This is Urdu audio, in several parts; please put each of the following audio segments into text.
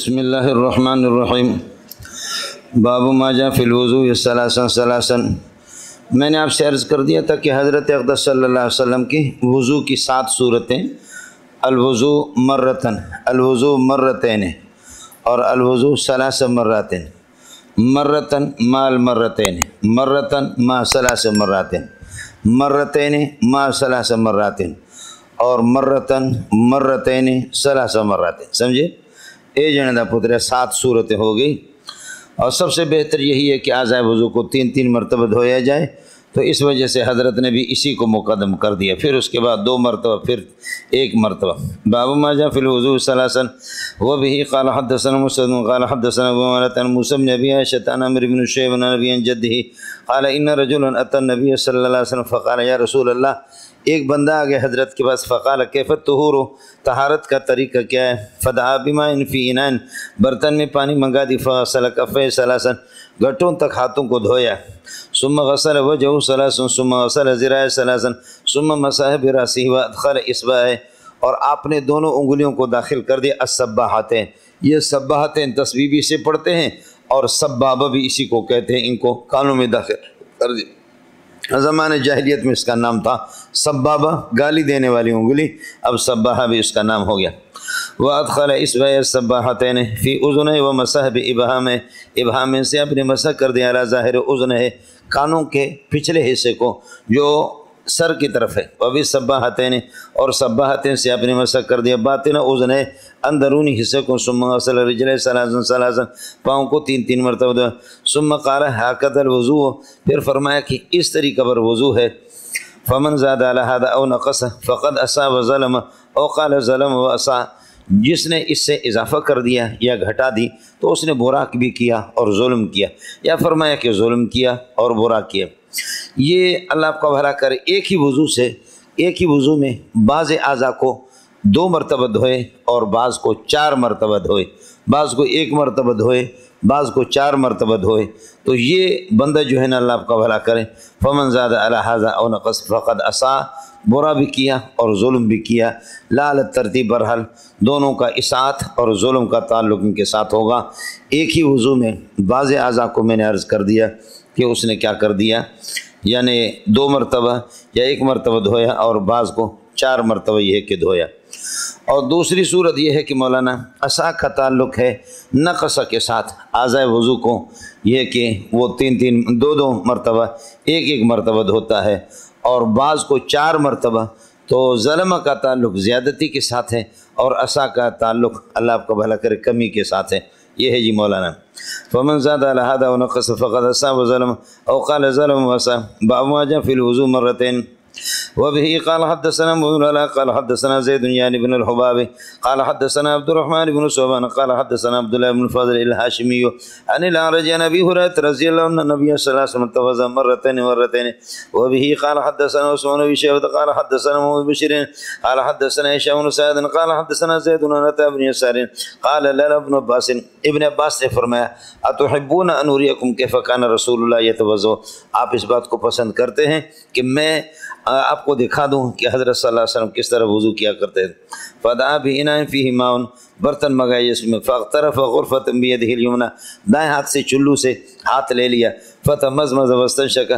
بسم اللہ الرحمن الرحیم باب ما جاء فی الوضوء ثلاثا ثلاثا۔ میں نے آپ سے عرض کر دیا تھا کہ حضرت اقدس صلی اللہ علیہ وسلم کی وضو کی 7 صورتیں، الوضوء مرتن، الوضوء مرتین اور الوضوء ثلاث مراتن، مرتن ما المرتین، مرتن ما ثلاث مراتن، مرتین ما ثلاث مراتن اور مرتن مرتین ثلاث مراتن۔ سمجھے؟ اے جنہ پتر 7 صورتیں ہو گئی، اور سب سے بہتر یہی ہے کہ اعضائے وضو کو 3 مرتبہ دھویا جائے، تو اس وجہ سے حضرت نے بھی اسی کو مقدم کر دیا، پھر اس کے بعد 2 مرتبہ، پھر 1 مرتبہ۔ باب ما جاء فی الوضوء ثلاثا وبه قال حدثنا مسدد قال حدثنا ابو عمرة عن موسى بن ابي عائشة عن عمرو بن شعيب عن ابي عن جده قال ان رجلا اتى النبي صلی اللہ علیہ وسلم فقال یا رسول اللہ، ایک بندہ آ گیا حضرت کے پاس، فقال کیف الطہور، طہارت کا طریقہ کیا ہے؟ فدعا بماء فی اناء، برتن میں پانی منگا دی، فغسل کفیہ ثلاثا، گھٹوں تک ہاتھوں کو دھویا، ثم غسل وجهه ثلاثا ثم غسل ذراعه ثلاثا ثم مسح براسه وادخل اصبعه، اور آپ نے دونوں انگلیوں کو داخل کر دیا السباحتین۔ یہ سباحتین تسبیحی سے پڑھتے ہیں اور سبابہ بھی اسی کو کہتے ہیں، ان کو کانوں میں داخل کر دیا۔ زمانے جاہلیت میں اس کا نام تھا سبابہ، گالی دینے والی انگلی، اب سباحہ بھی اس کا نام ہو گیا۔ وَأَدْخَلَ إِصْبَعَيْهِ السَّبَّاحَتَيْنِ فِي أُذُنَيْهِ وَمَسَحَ بِإِبْهَامِهِ، ابہام سے اپنے مسح کر دیا علی ظاہر اذنہ، کانوں کے پچھلے حصے کو جو سر کی طرف ہے، وَبِالسَّبَّاحَتَيْنِ، اور سباحتین سے اپنے مسح کر دیا باطن اذنہ، اندرونی حصے کو، ثم غسل رجلہ ثلاثا ثلاثا، پاؤں کو 3 مرتبہ دھویا، ثم قال هكذا الوضوء، پھر فرمایا کہ اس طریقہ پر وضو ہے، فمن زاد على هذا او نقص فقد اساء وظلم او قال ظلم واساء، جس نے اس سے اضافہ کر دیا یا گھٹا دی تو اس نے برا بھی کیا اور ظلم کیا، یا فرمایا کہ ظلم کیا اور برا کیا۔ یہ اللہ آپ کا بھلا کرے، ایک ہی وضو سے، ایک ہی وضو میں بعض اعضاء کو 2 مرتبہ دھوئے اور بعض کو 4 مرتبہ دھوئے، بعض کو 1 مرتبہ دھوئے، بعض کو 4 مرتبہ دھوئے، تو یہ بندہ جو ہے نا اللہ آپ کا بھلا کرے، فمن زاد علی ھذا او نقص فقد اساء، برا بھی کیا اور ظلم بھی کیا، لا علی الترتیب، برحال دونوں کا اطاعت اور ظلم کا تعلق ان کے ساتھ ہوگا۔ ایک ہی وضو میں بعض اعضاء کو میں نے عرض کر دیا کہ اس نے کیا کر دیا، یعنی 2 مرتبہ یا 1 مرتبہ دھویا، اور بعض کو 4 مرتبہ یہ ہے کہ دھویا۔ اور دوسری صورت یہ ہے کہ مولانا اسا کا تعلق ہے نقص کے ساتھ، اعضائے وضو کو یہ کہ وہ 2 مرتبہ 1 مرتبہ دھوتا ہے، اور بعض کو 4 مرتبہ، تو ظلم کا تعلق زیادتی کے ساتھ ہے، اور اسا کا تعلق اللہ آپ کا بھلا کرے کمی کے ساتھ ہے۔ یہ ہے جی مولانا، فمن زاد علی ھذا ونقص فقد اساء وظلم او قال ظلم واساء۔ باب ما جاء فی الوضوء مرتين وبه قال حدثنا مولى قال حدثنا زيد يعني بن الحباب قال حدثنا عبد الرحمن بن صوبان قال حدثنا عبد الله بن الفضل الهاشمي عن الأعرج عن أبي هريرة رضي الله عنه النبي صلى الله عليه وسلم توضأ مرتين وبه قال حدثنا عثمان بن شيبة قال حدثنا محمد بن بشير قال حدثنا هشام بن سعد قال حدثنا زيد بن عطاء بن يسار قال لنا ابن عباس، ابن عباس نے فرمایا اتحبون ان اریکم کیف کان رسول اللہ یتوضا، آپ اس بات کو پسند کرتے ہیں کہ میں آپ کو دکھا دوں کہ حضرت صلی اللہ علیہ وسلم کس طرح وضو کیا کرتے تھے؟ فدعا بإناء فیہ ماء، برتن منگائے جس میں، فاغترف غرفة بیدہ الیمنی، دائیں ہاتھ سے چلو سے ہاتھ لے لیا، فتمزمز واستنشق،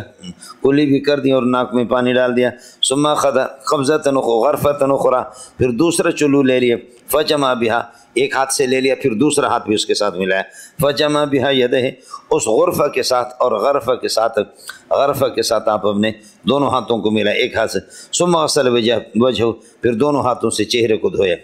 کلی بھی کر دی اور ناک میں پانی ڈال دیا، ثم اخذ قبضۃ غرفۃ اخرى، پھر دوسرا چلو لے لیا، فجمع بها، ایک ہاتھ سے لے لیا پھر دوسرا ہاتھ بھی اس کے ساتھ ملایا، فجمع بها یدہ، اس غرفہ کے ساتھ اور غرفہ کے ساتھ آپ اپنے دونوں ہاتھوں کو ملا ایک ہاتھ سے، ثم غسل وجہہ، پھر دونوں ہاتھوں سے چہرے کو دھویا،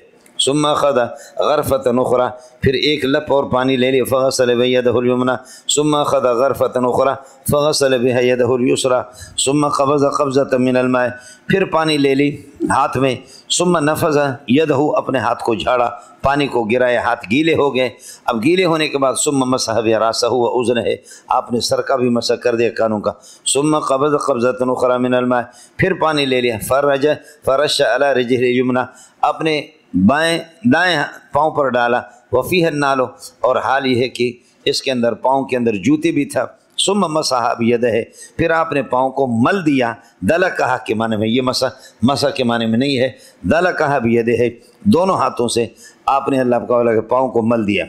ثم اخذ غرفۃ اخرى، پھر ایک لپ اور پانی لے لیا، فغسل بیدہ الیمنی، ثم اخذ غرفۃ اخرى فغسل بها یدہ الیسری، ثم قبض قبضۃ من الماء، پھر پانی لے لی ہاتھ میں، ثم نفض یدہ، اپنے ہاتھ کو جھاڑا، پانی کو گرایا، ہاتھ گیلے ہو گئے، اب گیلے ہونے کے بعد ثم مسح براسہ واذنہ، آپ نے سر کا بھی مسح کر دیا، کانوں کا، ثم قبض قبضۃ اخرى من الماء، پھر پانی لے لیا، فرش علی رجلہ الیمنی، اپنے دائیں پاؤں پر ڈالا، وفیہ النعل، اور حال یہ ہے کہ اس کے اندر پاؤں کے اندر جوتی بھی تھا، ثم مسح بیدہ، پھر آپ نے پاؤں کو مل دیا، دلکہ کے معنی میں، یہ مسح کے معنی میں نہیں ہے، دلکہ بیدہ، دونوں ہاتھوں سے آپ نے اللہ کا پاؤں کو مل دیا،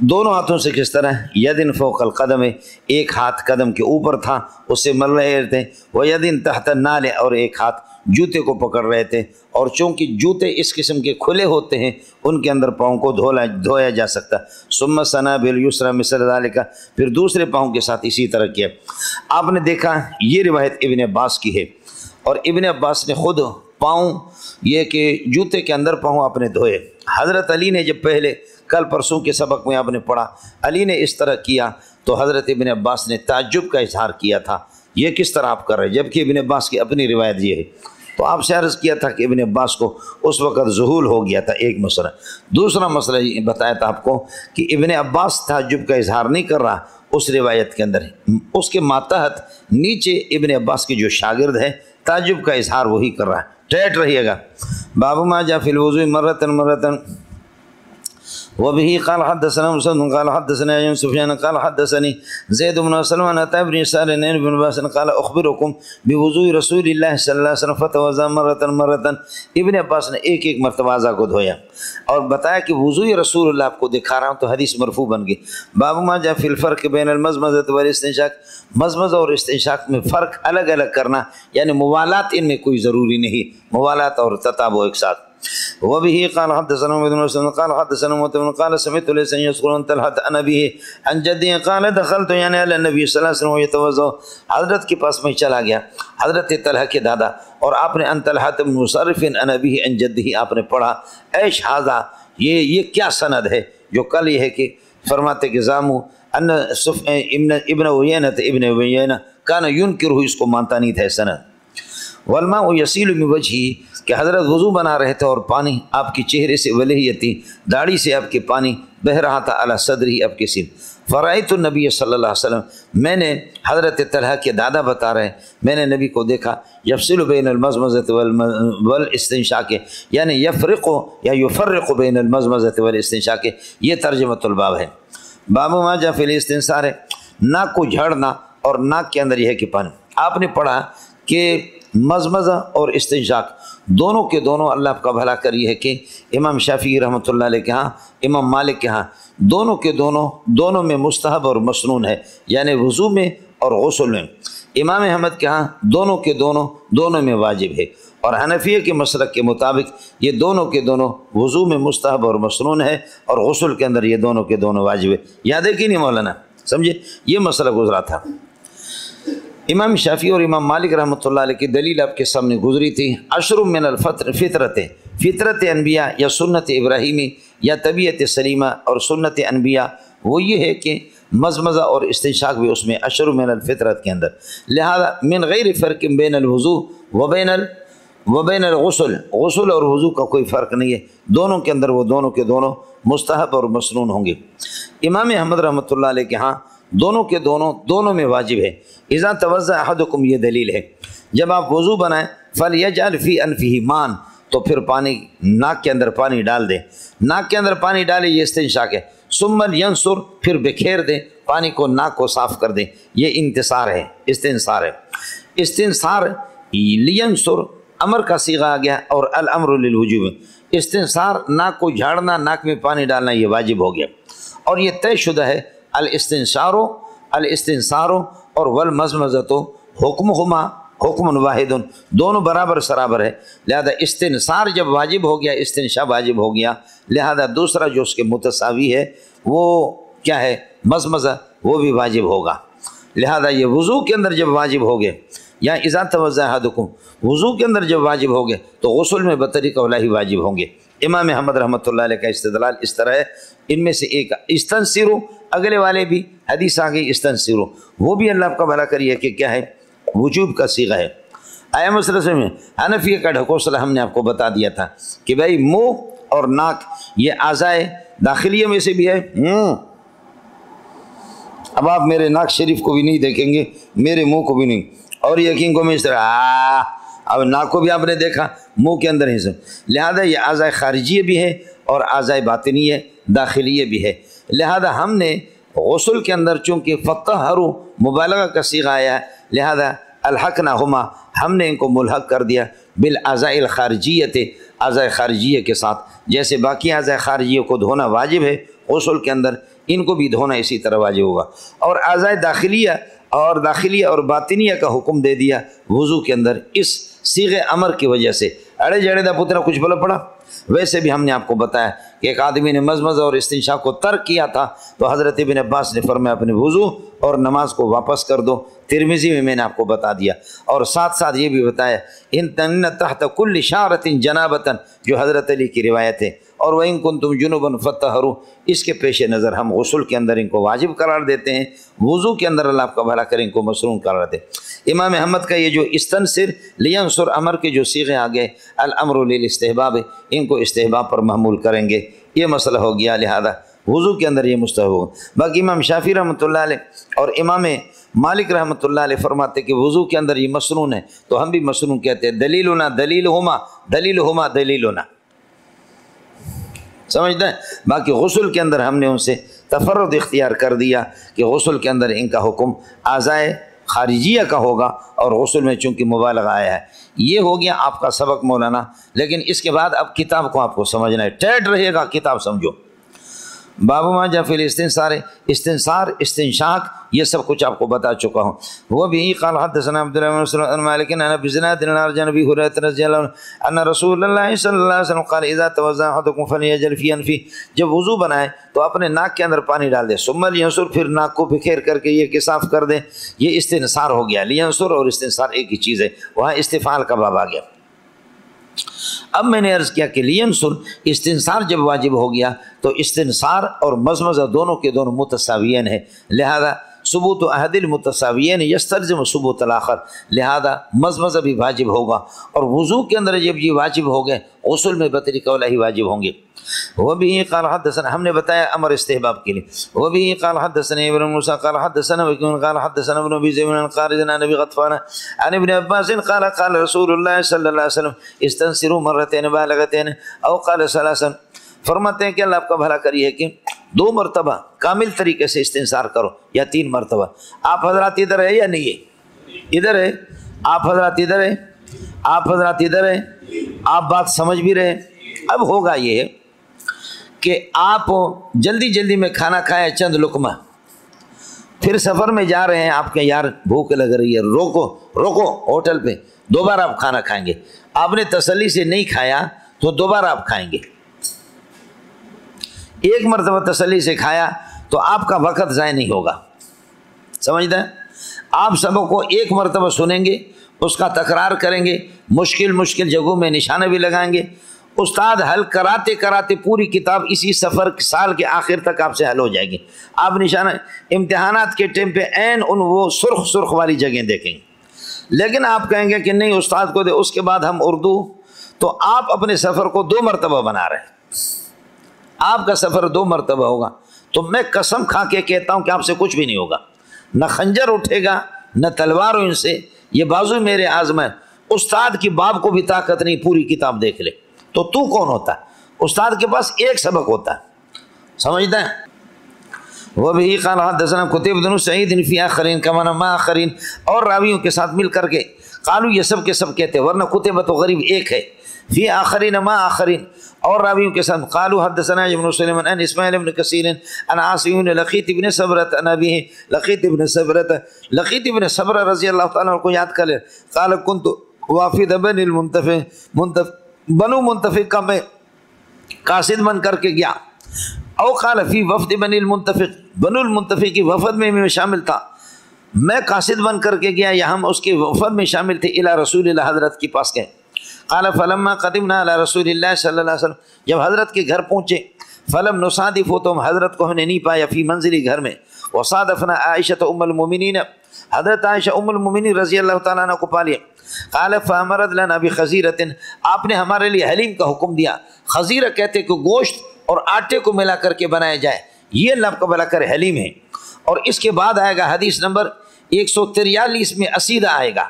دونوں ہاتھوں سے کس طرح؟ یدن فوق القدم، ایک ہاتھ قدم کے اوپر تھا اس سے مل رہے تھے، وہ یدن تحت النعل، اور ایک ہاتھ جوتے کو پکڑ رہے تھے، اور چونکہ جوتے اس قسم کے کھلے ہوتے ہیں ان کے اندر پاؤں کو دھویا جا سکتا۔ ثم ثنا بالیسری مثل ذلك، پھر دوسرے پاؤں کے ساتھ اسی طرح کیا۔ آپ نے دیکھا یہ روایت ابن عباس کی ہے، اور ابن عباس نے خود پاؤں یہ کہ جوتے کے اندر پاؤں آپ نے دھوئے۔ حضرت علی نے جب پہلے کل پرسوں کے سبق میں آپ نے پڑھا علی نے اس طرح کیا تو حضرت ابن عباس نے تعجب کا اظہار کیا تھا، یہ کس طرح آپ کر رہے، جبکہ ابن عباس کی اپنی روایت یہ ہے۔ تو آپ سے عرض کیا تھا کہ ابن عباس کو اس وقت ذہول ہو گیا تھا، ایک مسئلہ۔ دوسرا مسئلہ یہ بتایا تھا آپ کو کہ ابن عباس تعجب کا اظہار نہیں کر رہا اس روایت کے اندر، اس کے ماتحت نیچے ابن عباس کے جو شاگرد ہے تعجب کا اظہار وہی کر رہا ہے۔ ٹیٹ رہیے گا۔ باب ما جاء فی الوضوء مرة وبه قال حدثنا مسدد قال حدثنا ابن سفيان قال حدثني زيد بن سلمان عن ابن يسار عن ابن عباس قال اخبركم بوضوء رسول الله صلی اللہ علیہ وسلم فتوضا مرة۔ ابن عباس نے ایک ایک مرتبہ اعضاء کو دھویا اور بتایا کہ وضوء رسول اللہ آپ کو دکھا رہا ہوں، تو حدیث مرفوع بن گئی۔ باب ما جاء فی الفرق بین المضمضة والاستنشاق، مضمضہ اور استنشاق میں فرق الگ الگ کرنا، یعنی موالات ان میں کوئی ضروری نہیں، موالات اور تتابع ایک ساتھ۔ وبه قال حدثنا ابن مسلم قال حدثنا متن قال سمعت ليس يذكر ان طلحة عن ابيه عن جده قال دخلت يعني على النبي صلى الله عليه وسلم يتوضا، حضرت کے پاس میں چلا گیا، حضرت طلحہ کے دادا، اور آپ نے ان طلحة بن مصرف عن ابيه عن جده آپ نے پڑھا۔ ایش ھذا، یہ کیا سند ہے جو کل یہ ہے کہ فرماتے کہ زامو ان ابن عیینہ کان ينکر، اس کو مانتا نہیں تھا سند۔ والماء یسیل من وجهه، کہ حضرت وضو بنا رہے تھے اور پانی آپ کے چہرے سے ولیہتی، داڑھی سے آپ کے پانی بہہ رہا تھا، علی صدری، آپ کے سر۔ فرأیت النبی صلی اللہ علیہ وسلم، میں نے حضرت طلحہ کے دادا بتا رہے ہیں، میں نے نبی کو دیکھا یفصل بین المضمضۃ والاستنشاق، یعنی یفرق یا یفرق بین المضمضۃ والاستنشاق، یہ ترجمۃ الباب ہے۔ باب ما جاء فی الاستنثار، ناک کو جھاڑنا اور ناک کے اندر یہ ہے کہ پانی۔ آپ نے پڑھا کہ مضمضہ اور استنشاق دونوں کے دونوں، اللہ آپ کا بھلا کریے ہے کہ امام شافعی رحمۃ اللہ علیہ کے ہاں، امام مالک کے ہاں، دونوں کے دونوں میں مستحب اور مسنون ہے، یعنی وضو میں اور غسل میں۔ امام احمد کے ہاں دونوں کے دونوں میں واجب ہے، اور حنفیہ کے مسلک کے مطابق یہ دونوں کے دونوں وضو میں مستحب اور مسنون ہے، اور غسل کے اندر یہ دونوں کے دونوں واجب ہے۔ یاد ہے کہ نہیں مولانا؟ سمجھے، یہ مسئلہ گزرا تھا۔ امام شافعی اور امام مالک رحمۃ اللہ علیہ کی دلیل آپ کے سامنے گزری تھی۔ عشر من فطرت انبیاء یا سنت ابراہیمی یا طبیعت سلیمہ اور سنت انبیاء، وہ یہ ہے کہ مضمضہ اور استنشاق بھی اس میں عشر من الفطرت کے اندر، لہذا من غیر فرق بین الوضو وبین الغسل، غسل اور وضو کا کوئی فرق نہیں ہے، دونوں کے اندر وہ دونوں کے دونوں مستحب اور مسنون ہوں گے۔ امام احمد رحمۃ اللہ علیہ کے ہاں دونوں کے دونوں میں واجب ہے۔ اذا توضأ احدکم، یہ دلیل ہے، جب آپ وضو بنائیں فلیجعل فی انفہ ماء، تو پھر پانی ناک کے اندر پانی ڈال دیں، ناک کے اندر پانی ڈالے، یہ استنشاق ہے۔ ثم ینثر، پھر بکھیر دیں پانی کو، ناک کو صاف کر دیں، یہ انتصار ہے، استنثار ہے۔ استنثار لینثر امر کا صیغہ آ گیا، اور الامر للوجوب، استنثار ناک کو جھاڑنا، ناک میں پانی ڈالنا، یہ واجب ہو گیا، اور یہ طے شدہ ہے۔ الاستنثار اور والمضمضۃ حکمہما حکم واحد، دونوں برابر سرابر ہے، لہذا استنثار جب واجب ہو گیا، استنشاق واجب ہو گیا، لہذا دوسرا جو اس کے متساوی ہے وہ کیا ہے، مضمضہ، وہ بھی واجب ہوگا۔ لہذا یہ وضو کے اندر جب واجب ہو گئے، یا اذا توضأ احدکم، وضو کے اندر جب واجب ہو گئے تو غسل میں بطریقہ اولیہ واجب ہوں گے۔ امام احمد رحمۃ اللہ علیہ کا استدلال اس طرح ہے، ان میں سے ایک استنصروا، اگلے والے بھی حدیث آ گئی استنصروا، وہ بھی اللہ آپ کا بھلا کریے کہ کیا ہے، وجوب کا صیغہ ہے۔ آیا مسئلہ سمجھ؟ حنفیہ کا ڈھکوسلا ہم نے آپ کو بتا دیا تھا کہ بھائی منہ اور ناک یہ اعضائے داخلیہ میں سے بھی ہے۔ اب آپ میرے ناک شریف کو بھی نہیں دیکھیں گے، میرے منہ کو بھی نہیں، اور یقین کو میں اس طرح اب ناک کو بھی آپ نے دیکھا، منہ کے اندر ہی سے، لہذا یہ اعضائے خارجیہ بھی ہے اور اعضائے باطنیہ داخلیہ بھی ہے۔ لہذا ہم نے غسل کے اندر چونکہ فطہروا مبالغہ کا صیغہ آیا ہے، لہذا الحقناہما، ہم نے ان کو ملحق کر دیا بالاعضاء الخارجیہ، اعضاء خارجیہ کے ساتھ، جیسے باقی اعضاء خارجیہ کو دھونا واجب ہے، غسل کے اندر ان کو بھی دھونا اسی طرح واجب ہوگا۔ اور اعضائے داخلیہ اور باطنیہ کا حکم دے دیا وضو کے اندر اس صیغہ امر کی وجہ سے۔ اڑے جڑے دا پترا کچھ بلا پڑا۔ ویسے بھی ہم نے آپ کو بتایا کہ ایک آدمی نے مزمزہ اور استنشاق کو ترک کیا تھا تو حضرت ابن عباس نے فرمایا اپنے وضو اور نماز کو واپس کر دو۔ ترمذی میں نے آپ کو بتا دیا، اور ساتھ ساتھ یہ بھی بتایا ان تن تحت کل شعرۃ جنابۃ، جو حضرت علی کی روایت ہے، اور وَإِن كُنتُمْ جُنُبًا فَطَّهِرُوا، اس کے پیش نظر ہم غسل کے اندر ان کو واجب قرار دیتے ہیں، وضو کے اندر اللہ آپ کا بھلا کریں ان کو مسنون قرار دے۔ امام احمد کا یہ جو استنصر لینصر امر کے جو صیغے آگے الامر للاستحباب، ان کو استحباب پر محمول کریں گے، یہ مسئلہ ہو گیا، لہذا وضو کے اندر یہ مستحب ہوگا۔ باقی امام شافعی رحمۃ اللہ علیہ اور امام مالک رحمۃ اللہ علیہ فرماتے کہ وضو کے اندر یہ مسنون ہے، تو ہم بھی مسنون کہتے ہیں، دلیلنا دلیلہما دلیلنا، سمجھتے ہیں۔ باقی غسل کے اندر ہم نے ان سے تفرد اختیار کر دیا کہ غسل کے اندر ان کا حکم اعضائے خارجیہ کا ہوگا، اور غسل میں چونکہ مبالغہ آیا ہے۔ یہ ہو گیا آپ کا سبق مولانا، لیکن اس کے بعد اب کتاب کو آپ کو سمجھنا ہے، ٹیٹ رہے گا، کتاب سمجھو۔ باب ما جاء فی الاستنصار، استنصار استنشاق یہ سب کچھ آپ کو بتا چکا ہوں۔ وہ بھی قال حدثنا عبد الله بن مالك عن ابي زناد عن ابي هريره رضي الله عنه ان رسول الله صلی اللہ علیہ وسلم قال اذا توضا احدكم فليجعل في انفه، جب وضو بنائے تو اپنے ناک کے اندر پانی ڈال دے، ثم لينصر، پھر ناک کو بکھیر کر کے یہ کہ صاف کر دے۔ یہ استنصار ہو گیا، لينصر اور استنصار ایک ہی چیز ہے، وہاں استفعال کا باب آ گیا۔ اب میں نے عرض کیا کہ لینصر استنصار جب واجب ہو گیا تو استنصار اور مزمزہ دونوں کے دونوں متساویین ہیں، لہذا ثبوت احد المتساویین یستلزم ثبوت الاخر، لہذا مزمزہ بھی واجب ہوگا، اور وضو کے اندر جب یہ واجب ہو گئے غسل میں بطری قولہ ہی واجب ہوں گے۔ وبه قال حدثنا، ہم نے بتایا امر استحباب کے لیے۔ وبه قال حدثنا ابن موسى قال حدثنا وكيع قال حدثنا ابن ابي زيد عن قارئ عن ابي غطفان عن ابن عباس قال قال رسول الله صلی اللہ علیہ وسلم استنصروا مرتين بالغتين او قال ثلاثا، فرماتے ہیں کہ اللہ آپ کا بھلا کریے کہ 2 مرتبہ کامل طریقے سے استنصار کرو، یا 3 مرتبہ۔ آپ حضرات ادھر ہے یا نہیں ہے؟ ادھر ہے آپ حضرات، ادھر ہے آپ حضرات، ادھر ہے آپ، بات سمجھ بھی رہے۔ اب ہوگا یہ کہ آپ جلدی جلدی میں کھانا کھائے چند لقمہ، پھر سفر میں جا رہے ہیں، آپ کے یار بھوک لگ رہی ہے، روکو ہوٹل پہ، دوبارہ آپ کھانا کھائیں گے۔ آپ نے تسلی سے نہیں کھایا تو دوبارہ آپ کھائیں گے۔ ایک مرتبہ تسلی سے کھایا تو آپ کا وقت ضائع نہیں ہوگا، سمجھتے ہیں؟ آپ سبق کو ایک مرتبہ سنیں گے، اس کا تکرار کریں گے، مشکل جگہوں میں نشانہ بھی لگائیں گے۔ استاد حل کراتے کراتے پوری کتاب اسی سفر سال کے آخر تک آپ سے حل ہو جائے گی۔ آپ نشانہ امتحانات کے ٹائم پہ عین وہ سرخ والی جگہیں دیکھیں گے، لیکن آپ کہیں گے کہ نہیں استاد کو دے، اس کے بعد ہم اردو، تو آپ اپنے سفر کو 2 مرتبہ بنا رہے ہیں۔ آپ کا سفر 2 مرتبہ ہوگا، تو میں قسم کھا کے کہتا ہوں کہ آپ سے کچھ بھی نہیں ہوگا، نہ خنجر اٹھے گا نہ تلوار ان سے، یہ بازو میرے آزم ہے۔ استاد کی باب کو بھی طاقت نہیں، پوری کتاب دیکھ لے تو کون ہوتا ہے؟ استاد کے پاس ایک سبق ہوتا ہے، سمجھتے ہیں؟ وہ بھی قال حدثنا قتيبة بن سعيد في آخرين كما ما آخرين، اور راویوں کے ساتھ مل کر کے قالوا، یہ سب کے سب کہتے ہیں، ورنہ قتيبة تو غریب ایک ہے، في آخرين ما آخرين، اور راویوں کے ساتھ قالوا حدثنا ابن سليمان عن اسماعيل بن كثير عن عاصم بن لقيط بن صبرة عن أبيه لقيط بن صبرة رضی اللہ تعالیٰ عنہ کو یاد کر لیں، قال كنت وافد بني المنتفق، بنو منتفق کا میں قاصد بن کر کے گیا، او قال فی وفد بنی المنتفق، بنو المنتفق کی وفد میں شامل تھا، میں قاصد بن کر کے گیا، یا ہم اس کے وفد میں شامل تھے، الی رسول اللہ، حضرت کے پاس گئے۔ قال فلما قدمنا علی رسول اللہ صلی اللہ علیہ وسلم، جب حضرت کے گھر پہنچے، فلم نصادف، تو ہم حضرت کو ہم نے نہیں پایا، فی منزلی، گھر میں، وصادفنا عائشہ ام المؤمنین، حضرت عائشہ ام المؤمنین رضی اللہ تعالیٰ عنہ کو پا لیا۔ قال فامرت لنا بخزیرۃ، آپ نے ہمارے لیے حلیم کا حکم دیا۔ خزیرہ کہتے کہ گوشت اور آٹے کو ملا کر کے بنایا جائے، یہ اللہ کا بلا کر حلیم ہے۔ اور اس کے بعد آئے گا حدیث نمبر 143 میں اسیدہ آئے گا،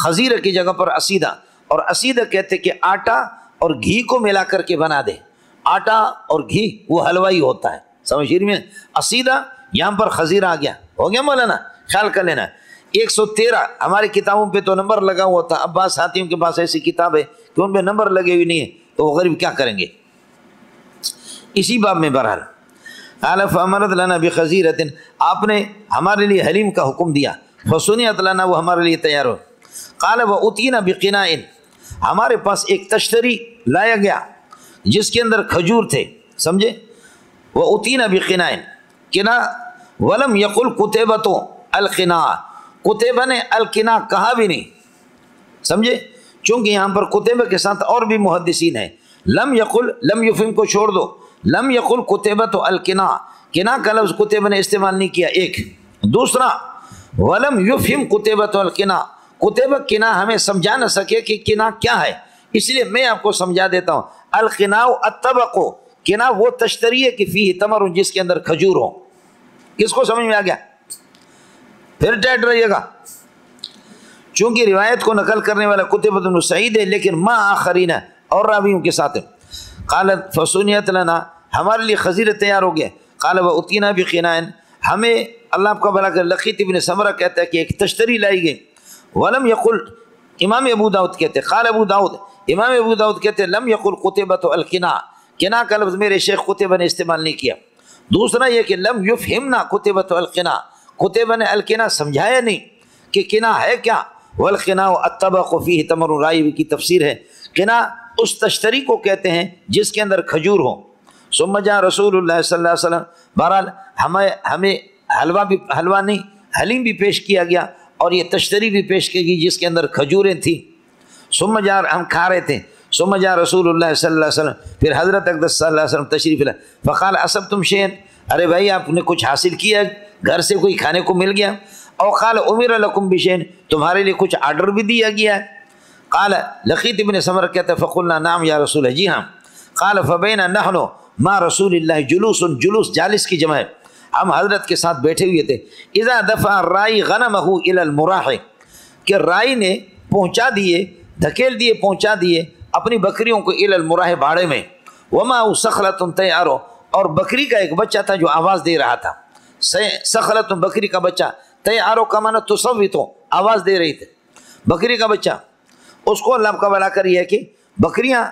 خزیرہ کی جگہ پر اسیدہ، اور اسیدہ کہتے کہ آٹا اور گھی کو ملا کر کے بنا دے، آٹا اور گھی وہ حلوائی ہوتا ہے، سمجھ میں؟ اسیدہ یہاں پر خزیرہ آ گیا، ہو گیا مولانا، خیال کر لینا۔ 113 ہماری کتابوں پہ تو نمبر لگا ہوا تھا، اب بعض ساتھیوں کے پاس ایسی کتاب ہے کہ ان پہ نمبر لگے ہوئے نہیں ہے، تو وہ غریب کیا کریں گے؟ اسی باب میں بہرحال قال فامرت لنا بخزیرۃ، آپ نے ہمارے لیے حلیم کا حکم دیا، فصنعت لنا، وہ ہمارے لیے تیار ہو۔ قال واتینا بقناء، ہمارے پاس ایک تشتری لایا گیا جس کے اندر کھجور تھے، سمجھے؟ واتینا بقناء، قناء، ولم یقل قتیبۃ القناء، قتیبہ نے القناء کہا بھی نہیں، سمجھے؟ چونکہ یہاں پر قتیبہ کے ساتھ اور بھی محدثین ہیں۔ لم یقل، لم یفہم کو چھوڑ دو، لم یقل قتیبۃ القناء، قناء کا لفظ قتیبہ نے استعمال نہیں کیا، ایک۔ دوسرا ولم یفہم قتیبۃ القناء، قتیبہ قناء ہمیں سمجھا نہ سکے کہ قناء کیا ہے، اس لیے میں آپ کو سمجھا دیتا ہوں۔ القناء الطبق، قناء وہ تشتری ہے کہ فیہ تمر، جس کے اندر کھجور ہو۔ کس کو سمجھ میں آ گیا؟ پھر ٹیٹ رہیے گا، چونکہ روایت کو نقل کرنے والا قتیبہ بن سعید ہے، لیکن ما آخرین اور راویوں کے ساتھ ہے۔ قالت فصنعت لنا، ہمارے لیے خزیر تیار ہو گیا۔ قال واتینا بقناء، ہمیں اللہ آپ کا بھلا کر، لقیط ابن سمرہ کہتا ہے کہ ایک تشتری لائی گئی۔ ولم یقل، امام ابو داؤد کہتے ہیں، قال ابو داؤد، امام ابو داؤد کہتے ہیں لم یقل قتیبۃ القناء، قناء کا لفظ میرے شیخ قتیبہ نے استعمال نہیں کیا۔ دوسرا یہ کہ لم یفہمنا قتیبۃ القناء، قتیبہ نے القناء سمجھایا نہیں کہ قناء ہے کیا۔ والقناء الطبق فیہ تمر، رائی کی تفسیر ہے، قناء اس تشتری کو کہتے ہیں جس کے اندر کھجور ہو۔ ثم جاء رسول اللہ صلی اللہ علیہ وسلم، بہرحال ہمیں حلوہ نہیں، حلیم بھی پیش کیا گیا اور یہ تشتری بھی پیش کی گئی جس کے اندر کھجوریں تھیں۔ ثم جاء، ہم کھا رہے تھے، ثم جاء رسول اللہ صلی اللہ علیہ وسلم، پھر حضرت اقدس صلی اللہ علیہ وسلم تشریف لائے، فقال اصبتم شیئا، ارے بھائی آپ نے کچھ حاصل کیا، گھر سے کوئی کھانے کو مل گیا؟ او قال امر لکم بشیء، تمہارے لیے کچھ آرڈر بھی دیا گیا ہے؟ قال لقیط ابن سمرہ کہتا ہے فقلنا نعم یا رسول اللہ، جی ہاں۔ قال فبینا نحن مع رسول اللہ جلوس، جلوس جالس کی جمع ہے، ہم حضرت کے ساتھ بیٹھے ہوئے تھے۔ اذا دفع الرائی غنمہ الى المراح، کہ رائی نے پہنچا دیے، دھکیل دیے، پہنچا دیے اپنی بکریوں کو الى المراح، باڑے میں۔ وما صخلۃ تیار، اور بکری کا ایک بچہ تھا جو آواز دے رہا تھا، صخلۃ بکری کا بچہ، تیارو کا معنی تصوت، آواز دے رہی تھی، بکری کا بچہ۔ اس کو اللہ کا بھلا کر یہ ہے کہ بکریاں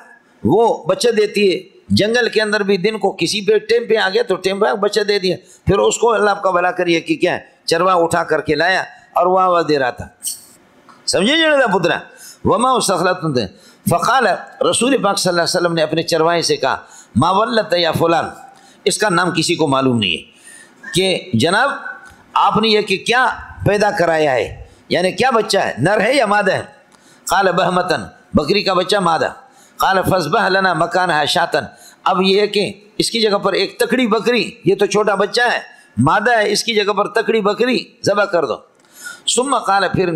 وہ بچہ دیتی ہے، جنگل کے اندر بھی دن کو کسی پہ ٹیم پہ آ گیا تو ٹیم پہ بچہ دے دیا، پھر اس کو اللہ کا بھلا کر یہ کہ کیا ہے، چروا اٹھا کر کے لایا اور وہ آواز دے رہا تھا، سمجھے جنازہ پترا۔ وما صخلۃ، فقال رسول پاک صلی اللہ علیہ وسلم نے اپنے چروائے سے کہا ما ولت یا فلان، اس کا نام کسی کو معلوم نہیں ہے، کہ جناب آپ نے یہ کہ کیا پیدا کرایا ہے، یعنی کیا بچہ ہے، نر ہے یا مادہ ہے؟ قال بہمتن، بکری کا بچہ مادہ۔ قال فذبح لنا مکانہا شاتن، اب یہ ہے کہ اس کی جگہ پر ایک تکڑی بکری، یہ تو چھوٹا بچہ ہے، مادہ ہے، اس کی جگہ پر تکڑی بکری ذبح کر دو۔ ثم قال، پھر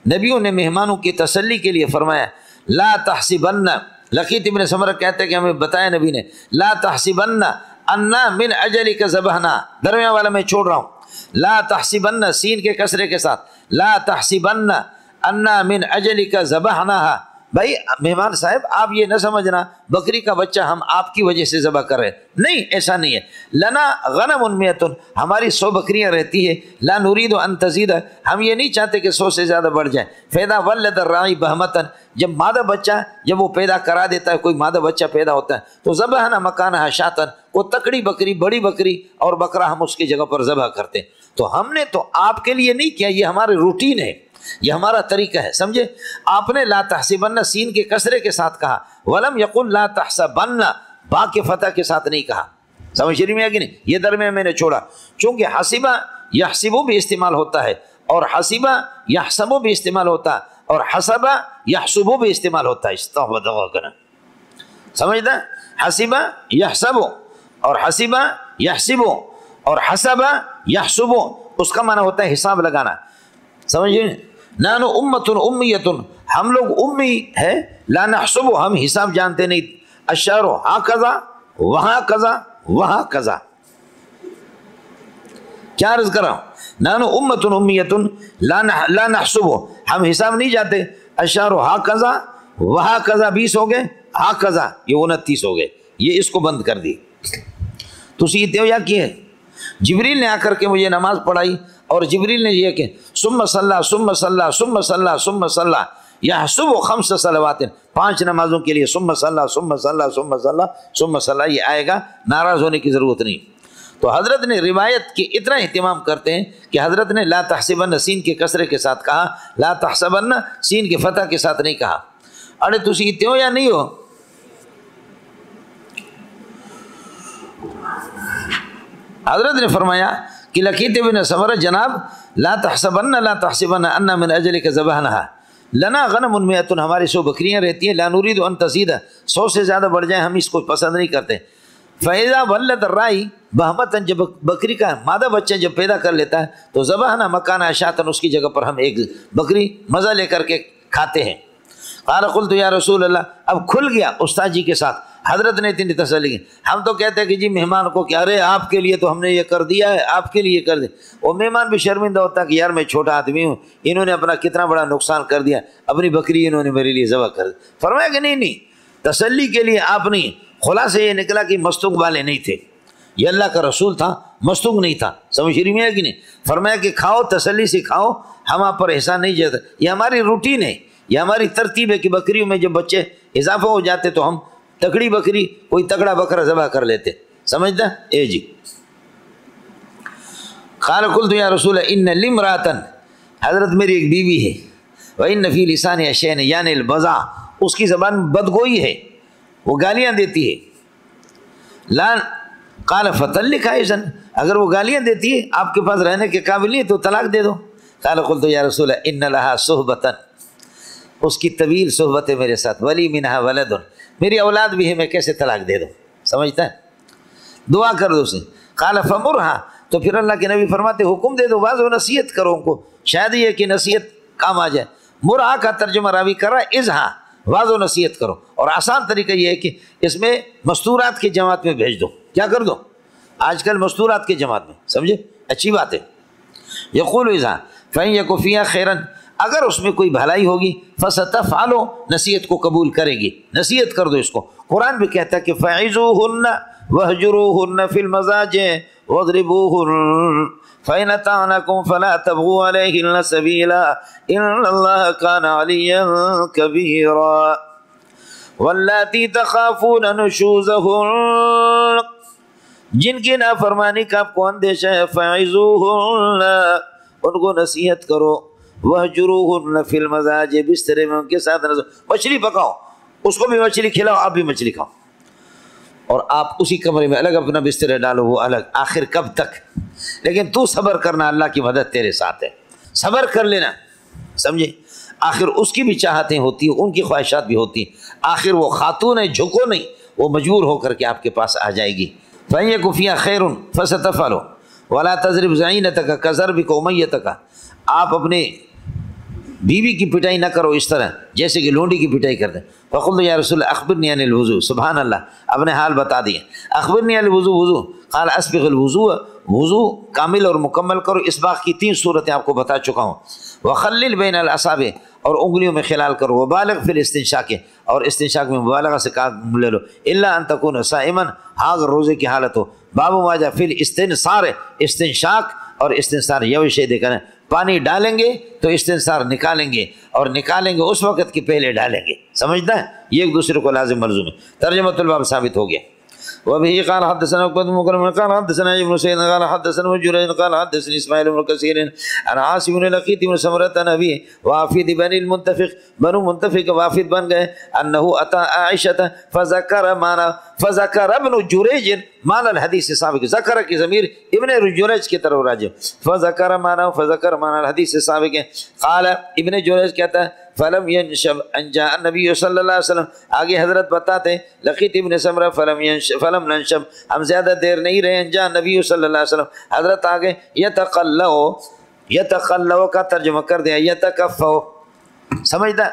نبیوں نے مہمانوں کی تسلی کے لیے فرمایا لا تحسبن، لقیط ابن سمرہ کہتے ہیں کہ ہمیں بتایا نبی نے، لا تحسبن انا من اجلک ذبحنا، درمیان والا میں چھوڑ رہا ہوں، لا تحسبن سین کے کسرے کے ساتھ، لا تحسبن انا من اجلک ذبحناہا، بھائی مہمان صاحب آپ یہ نہ سمجھنا بکری کا بچہ ہم آپ کی وجہ سے ذبح کر رہے ہیں، نہیں ایسا نہیں ہے۔ لنا غنم مئۃ، ہماری 100 بکریاں رہتی ہے، لا نرید ان تزید، ہم یہ نہیں چاہتے کہ 100 سے زیادہ بڑھ جائیں۔ فاذا ولد الراعی بہمۃ، جب مادہ بچہ جب وہ پیدا کرا دیتا ہے، کوئی مادہ بچہ پیدا ہوتا ہے تو ذبحنا مکانہا شاتن، وہ تکڑی بکری، بڑی بکری اور بکرا ہم اس کی جگہ پر ذبح کرتے ہیں۔ تو ہم نے تو آپ کے لیے نہیں کیا، یہ ہمارے روٹین ہے، یہ ہمارا طریقہ ہے، سمجھے؟ آپ نے لا تحسبن سین کے کسرے کے ساتھ کہا، ولم یقل لا تحسبن با کے فتح کے ساتھ نہیں کہا، سمجھ رہی میں ہے کہ نہیں؟ یہ درمیان میں نے چھوڑا، چونکہ حسبہ یحسبو بھی استعمال ہوتا ہے اور حسبہ یحسبو بھی استعمال ہوتا ہے اور حسبہ یحسبو بھی استعمال ہوتا ہے، سمجھتا؟ حسبہ یحسبو اور حسبہ یحسبو اور حسبہ یحسبو، اس کا معنی ہوتا ہے حساب لگانا، سمجھے؟ نانو امت امیت، ہم لوگ امی ہے، لا نحسب، ہم حساب جانتے نہیں، الشعر ہاکذا وہاں کذا وہاں کذا، کیا عرض کر رہا ہوں؟ نانو امت امیت لا نحسب، ہم حساب نہیں جانتے، الشعر ہاکذا وہاں کذا 20 ہو گئے، ہاکذا یہ 29 ہو گئے، یہ اس کو بند کر دی۔ تو سیتے ہو یا کیے؟ جبریل نے آ کر کے مجھے نماز پڑھائی اور جبریل نے یہ کہ ثم صلی ثم صلی ثم صلی ثم صلی یحسب 5 صلوات، 5 نمازوں کے لیے ثم صلی ثم صلی ثم صلی ثم صلی، یہ آئے گا، ناراض ہونے کی ضرورت نہیں۔ تو حضرت نے روایت کی اتنا اہتمام کرتے ہیں کہ حضرت نے لا تحسبن سین کے کسرے کے ساتھ کہا، لا تحسبن سین کے فتح کے ساتھ نہیں کہا۔ اڑے تسی اتنے ہو یا نہیں ہو؟ حضرت نے فرمایا کہ لقیت بن سمرہ جناب لا تحسبن ان من اجلک ذبحناها لنا غنم 100، ہماری 100 بکریاں رہتی ہیں، لا نريد ان تزيد، 100 سے زیادہ بڑھ جائیں ہم اس کو پسند نہیں کرتے۔ فاذا ولد الرائی بہمتن، جب بکری کا مادہ بچہ جب پیدا کر لیتا ہے تو ذبحنا مکان شاتن، اس کی جگہ پر ہم ایک بکری مزہ لے کر کے کھاتے ہیں۔ قال قلت یا رسول اللہ، اب کھل گیا استاد جی کے ساتھ، حضرت نے اتنی تسلی کی۔ ہم تو کہتے ہیں کہ جی مہمان کو کہ ارے آپ کے لیے تو ہم نے یہ کر دیا ہے، آپ کے لیے کر دیا، وہ مہمان بھی شرمندہ ہوتا ہے کہ یار میں چھوٹا آدمی ہوں، انہوں نے اپنا کتنا بڑا نقصان کر دیا، اپنی بکری انہوں نے میرے لیے ذبح کر دی۔ فرمایا کہ نہیں تسلی کے لیے آپ نہیں، خلاصہ یہ نکلا کہ مستوق والے نہیں تھے، یہ اللہ کا رسول تھا، مستوق نہیں تھا، سمجھ رہی ہے کہ نہیں؟ فرمایا کہ کھاؤ، تسلی سے کھاؤ، ہم آپ پر احسان نہیں جاتا، یہ ہماری روٹین ہے، یہ ہماری ترتیب ہے کہ بکریوں میں جب بچے اضافہ ہو جاتے تو ہم تکڑی بکری، کوئی تکڑا بکرا ذبح کر لیتے، سمجھتا اے جی۔ قال قلت یا رسول ان لامرأۃ، حضرت میری ایک بیوی ہے، وان فی لسانها شیئا یعنی البذا، اس کی زبان بدگوئی ہے، وہ گالیاں دیتی ہے۔ لا قال فطلقها اذن، اگر وہ گالیاں دیتی ہے آپ کے پاس رہنے کے قابل نہیں ہے تو طلاق دے دو۔ قال قلت یا رسول ان لها صحبۃ، اس کی طویل صحبت ہے میرے ساتھ، ولی منها ولد، میری اولاد بھی ہے، میں کیسے طلاق دے دوں؟ سمجھتا ہے؟ دعا کر دو اسے۔ قال فمرها، تو پھر اللہ کے نبی فرماتے حکم دے دو، واضح نصیحت کرو ان کو، شاید یہ کہ نصیحت کام آ جائے۔ مرها کا ترجمہ راوی کر رہا ہے اذھا، واضح نصیحت کرو، اور آسان طریقہ یہ ہے کہ اس میں مستورات کی جماعت میں بھیج دو، کیا کر دو؟ آج کل مستورات کی جماعت میں، سمجھے؟ اچھی بات ہے۔ یقول اذھا فإن یک فیہا خیرا، اگر اس میں کوئی بھلائی ہوگی، فستفعل، نصیحت کو قبول کرے گی، نصیحت کر دو اس کو۔ قرآن بھی کہتا ہے کہ فعظوہن وہجروہن فی المضاجع واضربوہن فإن أطعنكم فلا تبغوا عليهن سبيلا إن الله كان عليا كبيرا واللاتي تخافون نشوزهن، جن کی نافرمانی کا آپ کو اندیشہ ہے، فعظوہن، ان کو نصیحت کرو، وہجروہن فی المضاجع، بسترے میں ان کے ساتھ مچھلی پکاؤ، اس کو بھی مچھلی کھلاؤ، آپ بھی مچھلی کھاؤ، اور آپ اسی کمرے میں الگ اپنا بستر ڈالو، وہ الگ، آخر کب تک؟ لیکن تو صبر کرنا، اللہ کی مدد تیرے ساتھ ہے، صبر کر لینا، سمجھے؟ آخر اس کی بھی چاہتیں ہوتی ہیں، ان کی خواہشات بھی ہوتی ہیں، آخر وہ خاتون ہے، جھکو نہیں، وہ مجبور ہو کر کے آپ کے پاس آ جائے گی۔ فَإِن يَكُ فِيهَا خَيْرٌ فَسَتَفْعَلُ وَلَا تَضْرِبْ زَعِينَتَكَ كَضَرْبِكَ أُمَيَّتَكَ، آپ اپنے بیوی کی پٹائی نہ کرو اس طرح جیسے کہ لونڈی کی پٹائی کرتے۔ فقلت یا رسول اللہ اخبرنی عن الوضو، سبحان اللہ، اپنے حال بتا دیے۔ اخبرنی عن الوضو، وضو، قال اسبغ الوضو، وضو کامل اور مکمل کرو۔ اسباغ کی 3 صورتیں آپ کو بتا چکا ہوں۔ وخلل بین الاصابع، اور انگلیوں میں خلال کرو۔ وبالغ فی الاستنشاق، اور استنشاق میں مبالغہ سے کام لے لو۔ الا ان تکون صائما، ہاں اگر روزے کی حالت ہو۔ باب ما جاء فی الاستنصار، استنشاق اور استنصار یہ شے دیکھنا ہے، پانی ڈالیں گے تو استنصار نکالیں گے، اور نکالیں گے اس وقت کی پہلے ڈالیں گے، سمجھتا ہے؟ یہ ایک دوسرے کو لازم ملزوم ہے۔ ترجمۃ الباب ثابت ہو گیا۔ وبه قال حدثنا عقبة بن مكرم قال حدثنا ابن سعيد قال حدثنا جريج قال حدثني اسماعيل بن كثير عن عاصم بن لقيط بن سمرة عن أبيه وافد بني المنتفق، بنو منتفق وافد بن گئے، انه اتى عائشة فذكر ابن جريج معنى الحديث السابق، ذکر کی ضمیر ابن جریج کی طرف راجع، فذكر معنى الحديث السابق، قال ابن جریج کہتا ہے فلم ينشب ان جاء النبي صلی اللہ علیہ وسلم، آگے حضرت بتاتے ہیں لقیت ابن سمرہ فلم ننشب، ہم زیادہ دیر نہیں رہے، ان جاء النبي صلی اللہ علیہ وسلم، حضرت آگے یتقلو کا ترجمہ کر دیا یتکفو، سمجھتا؟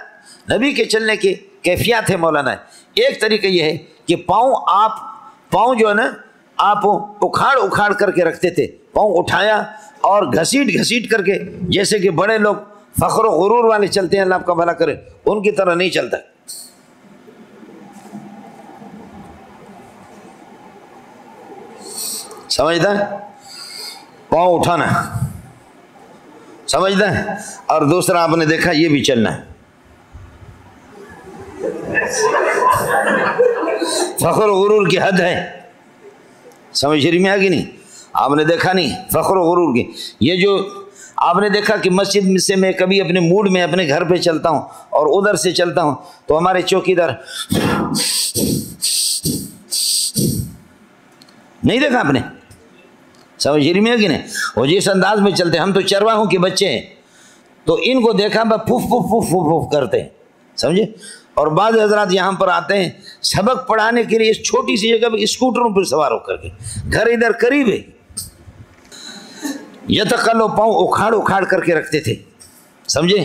نبی کے چلنے کی کیفیات ہے مولانا۔ ایک طریقہ یہ ہے کہ پاؤں جو ہے نا آپ اکھاڑ کر کے رکھتے تھے، پاؤں اٹھایا اور گھسیٹ کر کے، جیسے کہ بڑے لوگ فخر و غرور والے چلتے ہیں، اللہ آپ کا بھلا کرے، ان کی طرح نہیں چلتا۔ سمجھتا ہے؟ پاؤں اٹھانا، سمجھتا ہے؟ اور دوسرا آپ نے دیکھا یہ بھی چلنا ہے، فخر و غرور کی حد ہے، سمجھ رہی میں آگے نہیں؟ آپ نے دیکھا نہیں فخر و غرور کی، یہ جو آپ نے دیکھا کہ مسجد سے میں کبھی اپنے موڈ میں اپنے گھر پہ چلتا ہوں اور ادھر سے چلتا ہوں تو ہمارے چوکیدار نہیں دیکھا آپ نے؟ سمجھ رہی میں کہ نہیں؟ وہ جس انداز میں چلتے، ہم تو چرواہوں کے بچے ہیں تو ان کو دیکھا بس پھف پھف پھف پھف پھف کرتے ہیں، سمجھے؟ اور بعض حضرات یہاں پر آتے ہیں سبق پڑھانے کے لیے اس چھوٹی سی جگہ پہ اسکوٹروں پر سوار ہو کر کے، گھر ادھر قریب ہے، یتقلو پاؤں اکھاڑ اکھاڑ کر کے رکھتے تھے، سمجھے؟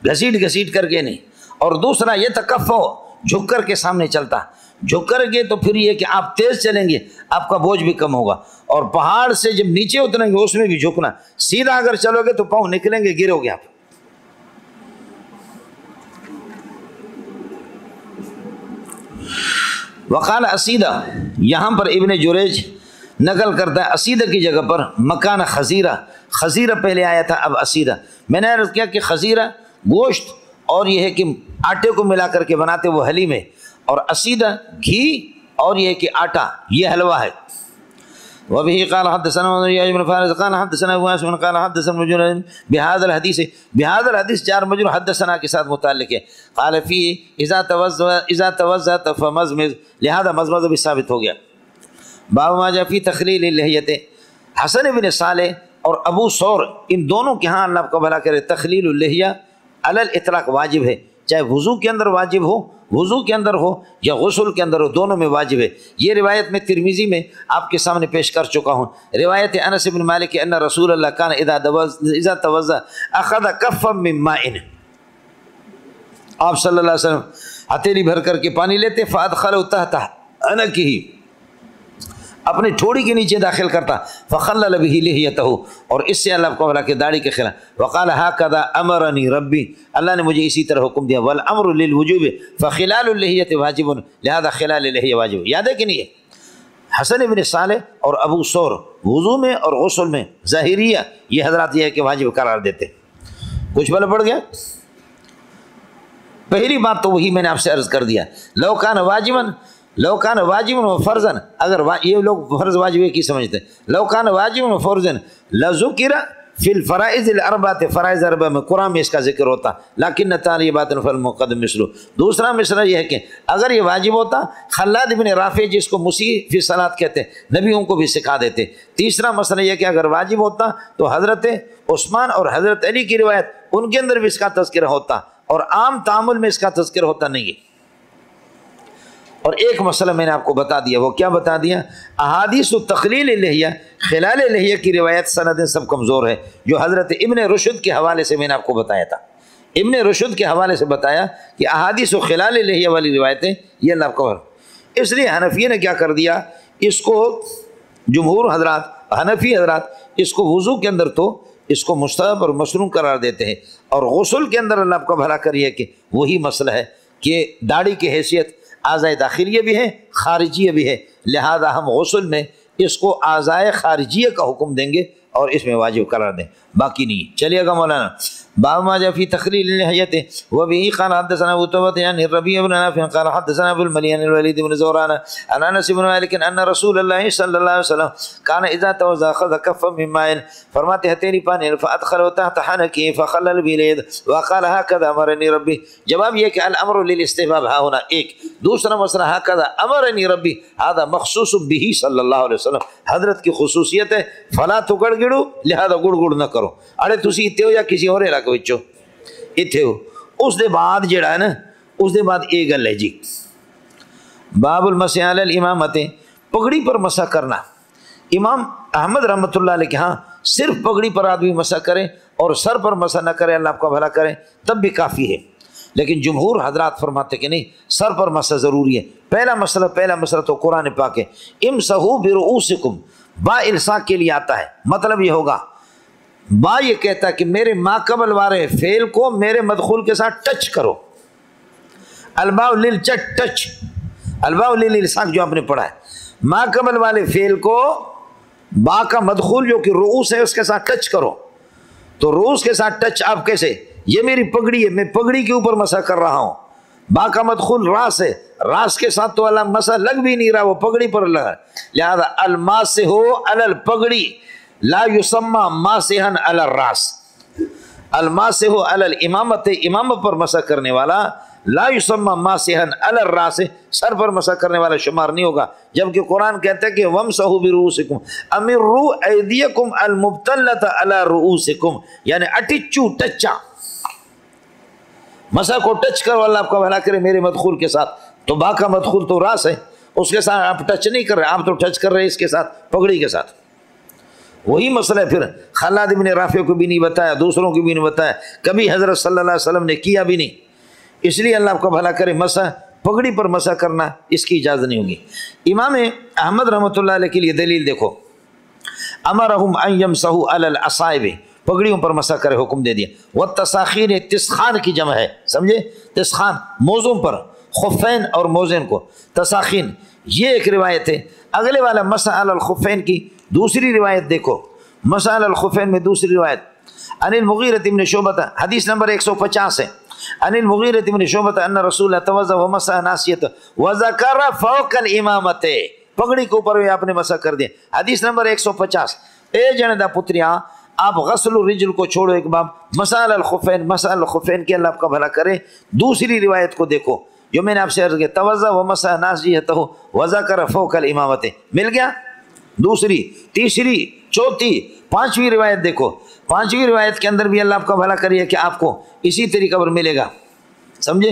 گھسیٹ گھسیٹ کر کے نہیں۔ اور دوسرا یتکفو، جھک کر کے سامنے چلتا، جھک کر کے تو پھر یہ کہ آپ تیز چلیں گے آپ کا بوجھ بھی کم ہوگا، اور پہاڑ سے جب نیچے اتریں گے اس میں بھی جھکنا، سیدھا اگر چلو گے تو پاؤں نکلیں گے، گرو گے آپ۔ وقال اسیدہ، یہاں پر ابن جریج نقل کرتا ہے اسیدہ کی جگہ پر مکان خزیرہ، خزیرہ پہلے آیا تھا اب اسیدہ۔ میں نے عرض کیا کہ خزیرہ گوشت اور یہ ہے کہ آٹے کو ملا کر کے بناتے وہ حلیم ہے، اور اسیدہ گھی اور یہ ہے کہ آٹا، یہ حلوہ ہے۔ وبه قال حدثنا ابن فارس قال حدثنا ابو اسم قال حدثنا رجل بهذا الحديث، بهذا الحديث جار مجرور حدثنا کے ساتھ متعلق ہے۔ قال فيه اذا توضأت فمزمز، لہذا مزمز بھی ثابت ہو گیا۔ باب ما جاء في تخلیل اللحیت، حسن بن صالح اور ابو ثور ان دونوں کے ہاں اللہ کو بھلا کرے تخلیل اللحیہ علی الاطلاق واجب ہے، چاہے وضو کے اندر واجب ہو، وضو کے اندر ہو یا غسل کے اندر ہو، دونوں میں واجب ہے۔ یہ روایت میں ترمذی میں آپ کے سامنے پیش کر چکا ہوں، روایت انس بن مالک ان رسول اللہ کان اذا توضأ اخذ کفا من ماء، آپ صلی اللہ علیہ وسلم ہتھیلی بھر کر کے پانی لیتے، فادخلوا تحت عنقہ، اپنے ٹھوڑی کے نیچے داخل کرتا، فخلل به لحیتہ، اور اس سے اللہ کو بھلا کہ داڑھی کے خلاف، وقال هكذا امرنی ربی، اللہ نے مجھے اسی طرح حکم دیا، والامر للوجوب فخلال اللحیۃ واجب، لہذا خلال اللحیہ واجب۔ یاد ہے کہ نہیں ہے؟ حسن بن صالح اور ابو ثور وضو میں اور غسل میں، ظاہریہ یہ حضرات یہ ہے کہ واجب قرار دیتے۔ کچھ بل پڑ گیا؟ پہلی بات تو وہی میں نے آپ سے عرض کر دیا، لو کان واجبا و فرضا، اگر یہ لوگ فرض واجب کی سمجھتے ہیں، لو کان واجبا و فرضا لذکر فی الفرائض الاربعۃ، فرائض اربعہ میں قرآن میں اس کا ذکر ہوتا، لیکن تعریبات فالمقدم مثلہ۔ دوسرا مسئلہ یہ ہے کہ اگر یہ واجب ہوتا، خلاد بن رافع جس کو مسیح فی الصلاۃ کہتے ہیں نبیوں کو بھی سکھا دیتے۔ تیسرا مسئلہ یہ کہ اگر واجب ہوتا تو حضرت عثمان اور حضرت علی کی روایت ان کے اندر بھی اس کا تذکرہ ہوتا، اور عام تعامل میں اس کا تذکرہ ہوتا نہیں ہے۔ اور ایک مسئلہ میں نے آپ کو بتا دیا، وہ کیا بتا دیا؟ احادیث تخلیل اللحیہ، خلال اللحیہ کی روایت سندیں سب کمزور ہے، جو حضرت ابن رشد کے حوالے سے میں نے آپ کو بتایا تھا۔ ابن رشد کے حوالے سے بتایا کہ احادیث و خلال اللحیہ والی روایتیں یہ اللہ کو، اس لیے حنفیہ نے کیا کر دیا، اس کو جمہور حضرات حنفی حضرات اس کو وضو کے اندر تو اس کو مستحب اور مشروع قرار دیتے ہیں، اور غسل کے اندر اللہ کو بھلا کریے کہ وہی مسئلہ ہے کہ داڑھی کی حیثیت اعضائے داخلیہ بھی ہے خارجیہ بھی ہے، لہذا ہم غسل میں اس کو اعضائے خارجیہ کا حکم دیں گے اور اس میں واجب قرار دیں، باقی نہیں۔ چلیے گا مولانا، باب ما جاء في تخليل اللحية وبه قال حدثنا ابو توبة عن الربيع بن نافع قال حدثنا ابو المليان الوليد بن زوران عن انس بن مالك ان رسول الله صلى الله عليه وسلم كان اذا توضا اخذ كفا من ماء، فرماتے ہیں تیری پانی فادخله تحت حنكه فخلل باليد وقال هكذا امرني ربي۔ جواب یہ کہ الامر للاستحباب ها هنا ایک، دوسرا مسئلہ هكذا امرني ربي هذا مخصوص به صلی اللہ علیہ وسلم، حضرت کی خصوصیت ہے، فلا تگڑ گڑو لہذا گڑ گڑ نہ کرو، اڑے تسی اتنے ہو یا کسی اور علاقے وچوں اتنے ہو۔ اس دے بعد جڑا ہے نا، اس دے بعد یہ گل ہے جی، باب المسح علی الامامت، پگڑی پر مسح کرنا۔ امام احمد رحمۃ اللہ علیہ کے ہاں صرف پگڑی پر آدمی مسح کرے اور سر پر مسح نہ کرے، اللہ آپ کا بھلا کرے، تب بھی کافی ہے، لیکن جمہور حضرات فرماتے کہ نہیں، سر پر مسح ضروری ہے۔ پہلا مسئلہ تو قرآن پاک ہے، امسحوا برؤوسکم، با الصاق کے لیے آتا ہے، مطلب یہ ہوگا، با یہ کہتا ہے کہ میرے ما قبل والے فعل کو میرے مدخول کے ساتھ ٹچ کرو، الباء للچٹ ٹچ، الباء للالصاق جو آپ نے پڑھا ہے، ما قبل والے فعل کو با کا مدخول جو کہ رؤوس ہے اس کے ساتھ ٹچ کرو، تو رؤوس کے ساتھ ٹچ آپ کیسے؟ یہ میری پگڑی ہے، میں پگڑی کے اوپر مسح کر رہا ہوں، با کا مدخول راس ہے، راس کے ساتھ تو اللہ مسا لگ بھی نہیں رہا، وہ پگڑی پر لگا، لہذا الماسح علی الپگڑی لا یسمى ماسحا علی الراس، الماسح علی الامامت، امامت پر مسح کرنے والا، لا یسمى ماسحا علی الراس، سر پر مسح کرنے والا شمار نہیں ہوگا، جبکہ قرآن کہتا ہے کہ وامسحوا برؤوسکم امروا ایدیکم المبتلۃ علی رؤوسکم، یعنی اٹچو ٹچا، مسح کو ٹچ کرو، اللہ آپ کا بھلا کرے میرے مدخول کے ساتھ، تو با کا مدخول تو راس ہے، اس کے ساتھ آپ ٹچ نہیں کر رہے، آپ تو ٹچ کر رہے اس کے ساتھ پگڑی کے ساتھ۔ وہی مسئلہ پھر خلاد ابن رافع کو بھی نہیں بتایا، دوسروں کو بھی نہیں بتایا، کبھی حضرت صلی اللہ علیہ وسلم نے کیا بھی نہیں، اس لیے اللہ آپ کا بھلا کرے مسح پگڑی پر مسح کرنا اس کی اجازت نہیں ہوگی۔ امام احمد رحمۃ اللہ علیہ کے لیے دلیل دیکھو، امرہم ان یمسحوا علی العصائب، پگڑیوں پر مسح کرے حکم دے دیا، والتساخین تسخان کی جمع ہے، سمجھے، تسخان موزوں پر، خفین اور موزین کو تساخین، یہ ایک روایت ہے۔ اگلے والا مسح علی الخفین کی دوسری روایت دیکھو، مسح علی الخفین میں دوسری روایت عن المغیرۃ بن شعبہ، حدیث نمبر 150 ہے، عن المغیرۃ بن شعبہ ان رسول اللہ توضأ ومسح ناسیۃ وذکر فوق الامامۃ، پگڑی کے اوپر بھی آپ نے مسح کر دیا، حدیث نمبر 150۔ اے جن دا پتریا، آپ غسل الرجل کو چھوڑو ایک باب، مسح علی الخفین، مسح علی الخفین کے اللہ آپ کا بھلا کرے دوسری روایت کو دیکھو جو میں نے آپ سے عرض کیا، توضأ ومسح ناسیۃ وذکر فوق الامامۃ، مل گیا؟ دوسری، تیسری، چوتھی، پانچویں روایت دیکھو، پانچویں روایت کے اندر بھی اللہ آپ کا بھلا کریے کہ آپ کو اسی طریقہ پر ملے گا، سمجھے؟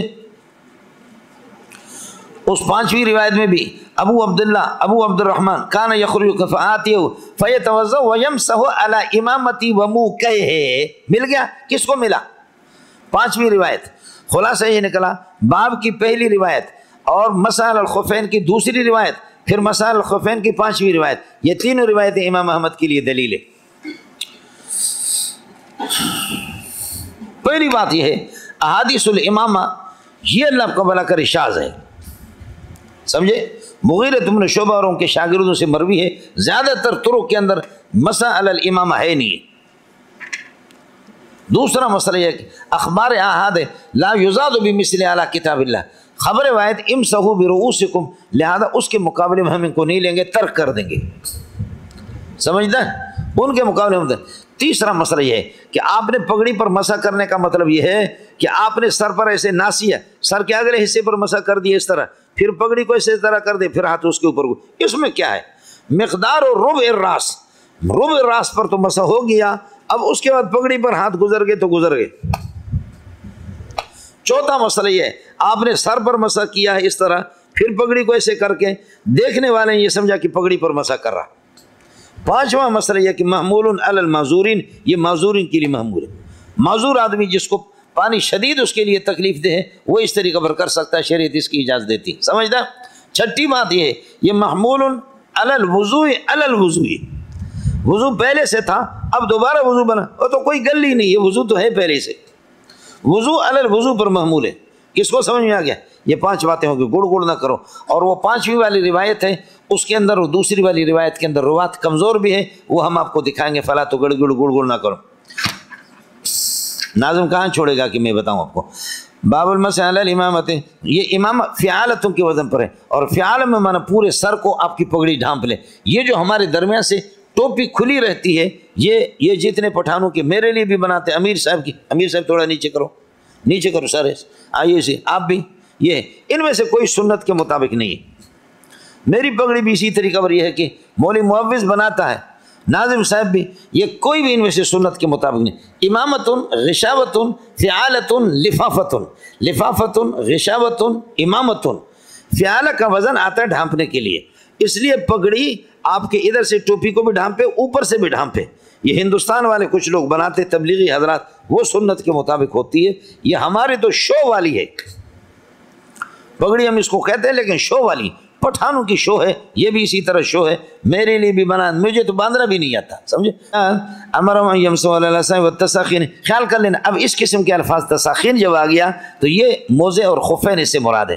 اس پانچویں روایت میں بھی ابو عبداللہ ابو عبد الرحمن کان یخرج فآتیہ فیتوضأ ویمسح علی امامتی وموقعہ، مل گیا؟ کس کو ملا؟ پانچویں روایت۔ خلاصہ یہ نکلا، باب کی پہلی روایت اور مسح علی الخفین کی دوسری روایت، پھر مسح علی الخفین کی پانچویں روایت، یہ تینوں روایتیں امام احمد کے لیے دلیل ہے۔ پہلی بات یہ ہے، احادیث الامامہ یہ اللہ کا بھلا کر شاذ ہے، سمجھے؟ مغیرۃ بن شعبہ اور ان کے شاگردوں سے مروی ہے، زیادہ تر طرق کے اندر مسح علی الامامہ ہے نہیں۔ دوسرا مسئلہ یہ کہ اخبار احاد لا یزاد بمثل علی کتاب اللہ، خبر روایت امسحوا برؤوسکم، لہذا اس کے مقابلے میں ہم ان کو نہیں لیں گے، ترک کر دیں گے، سمجھتا ہے؟ ان کے مقابلے میں۔ تیسرا مسئلہ یہ ہے کہ آپ نے پگڑی پر مسح کرنے کا مطلب یہ ہے کہ آپ نے سر پر ایسے ناسیہ، سر کے اگلے حصے پر مسح کر دیے اس طرح، پھر پگڑی کو ایسے طرح کر دے، پھر ہاتھ اس کے اوپر، اس میں کیا ہے؟ مقدار و ربع الراس، ربع الراس پر تو مسح ہو گیا، اب اس کے بعد پگڑی پر ہاتھ گزر گئے تو گزر گئے۔ چوتھا مسئلہ یہ ہے، آپ نے سر پر مسح کیا ہے اس طرح، پھر پگڑی کو ایسے کر کے دیکھنے والے نے یہ سمجھا کہ پگڑی پر مسح کر رہا۔ پانچواں مسئلہ یہ کہ محمول علی المعذورین، یہ معذورین کے لیے محمول ہے، معذور آدمی جس کو پانی شدید اس کے لیے تکلیف دہ ہے وہ اس طریقہ پر کر سکتا ہے، شریعت اس کی اجازت دیتی ہے، سمجھتا؟ چھٹی بات یہ ہے، یہ محمول علی الوضوء، علی الوضوء، وضو پہلے سے تھا اب دوبارہ وضو بنا، وہ تو کوئی گل ہی نہیں، یہ وضو تو ہے پہلے سے، وضو علی الوضو پر محمول ہے۔ کس کو سمجھ میں آ گیا؟ یہ پانچ باتیں ہوں گی، گڑ گڑ نہ کرو۔ اور وہ پانچویں والی روایت ہے، اس کے اندر وہ دوسری والی روایت کے اندر روات کمزور بھی ہے، وہ ہم آپ کو دکھائیں گے، فلا تو گڑ گڑ نہ کرو۔ ناظم کہاں چھوڑے گا کہ میں بتاؤں آپ کو؟ باب المسح علی الامامۃ، یہ امام فعالتوں کے وزن پر ہے، اور فعال میں مانا پورے سر کو آپ کی پگڑی ڈھانپ لے۔ یہ جو ہمارے درمیان سے ٹوپی کھلی رہتی ہے، یہ جتنے پٹھانوں کے میرے لیے بھی بناتے، امیر صاحب کی، امیر صاحب تھوڑا نیچے کرو، نیچے کرو سر، آئیے سے آپ بھی، یہ ان میں سے کوئی سنت کے مطابق نہیں ہے۔ میری پگڑی بھی اسی طریقہ پر یہ ہے کہ مولوی معوض بناتا ہے، ناظم صاحب بھی، یہ کوئی بھی ان میں سے سنت کے مطابق نہیں۔ امامتن، غشاوتن، فعالتن، لفافتن، لفافتن، غشاوتن، امامتن، فعالہ کا وزن آتا ہے ڈھانپنے کے لیے، اس لیے پگڑی آپ کے ادھر سے ٹوپی کو بھی ڈھانپے، اوپر سے بھی ڈھانپے۔ یہ ہندوستان والے کچھ لوگ بناتے تبلیغی حضرات، وہ سنت کے مطابق ہوتی ہے، یہ ہمارے تو شو والی ہے پگڑی، ہم اس کو کہتے ہیں لیکن شو والی، پٹھانوں کی شو ہے، یہ بھی اسی طرح شو ہے، میرے لیے بھی بنا، مجھے تو باندھنا بھی نہیں آتا، سمجھے؟ امرهم ان يمسحوا على العصائب والتساخين، خیال کر لینا، اب اس قسم کے الفاظ تساخین جب آ گیا تو یہ موزے اور خفین اس سے مراد ہے۔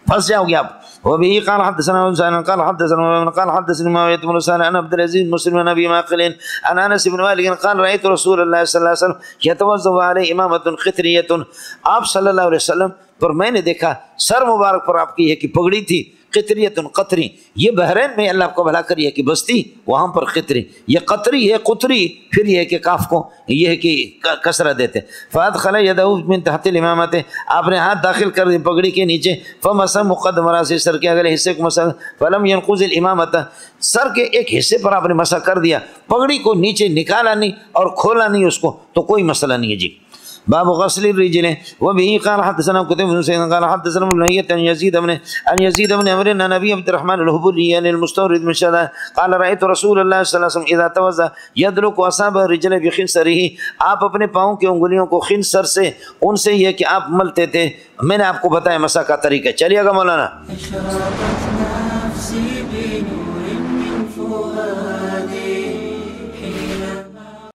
پھنس جاؤ گے آپ. وبه قال حدثنا حسين قال حدثنا قال حدثني معاوية بن سالم عن عبد العزيز مسلم بن ابي معقل عن انس بن مالك قال رايت رسول الله صلى الله عليه وسلم يتوضا عليه امامة قطرية. آپ صلی اللہ علیہ وسلم پر میں نے دیکھا سر مبارک پر آپ کی ہے کہ پگڑی تھی قطریۃ قطری. یہ بحرین میں اللہ آپ کو بھلا کری ہے کہ بستی وہاں پر قطری. یہ قطری ہے قطری پھر یہ ہے کہ کاف کو یہ ہے کہ کسرہ دیتے. فادخل یدہ من تحت الامامۃ. آپ نے ہاتھ داخل کر دی پگڑی کے نیچے. فمسح مقدم راسہ. سر کے اگلے حصے کو مسح. فلم ينقض الامامۃ. سر کے ایک حصے پر آپ نے مسح کر دیا, پگڑی کو نیچے نکالا نہیں اور کھولا نہیں اس کو, تو کوئی مسئلہ نہیں ہے جی. باب غسل الرجل. وبه قال حدثنا قتيبة بن سعيد قال حدثنا ابن لهيعة عن يزيد بن عمرو عن ابي عبد الرحمن الهبلي عن المستورد بن شداد قال رايت رسول الله صلى الله عليه وسلم اذا توضا يدلك اصابع رجله بخنصره. آپ اپنے پاؤں کی انگلیوں کو خنصر سے ان سے یہ کہ آپ ملتے تھے. میں نے آپ کو بتایا مسح کا طریقہ. چلیے گا مولانا.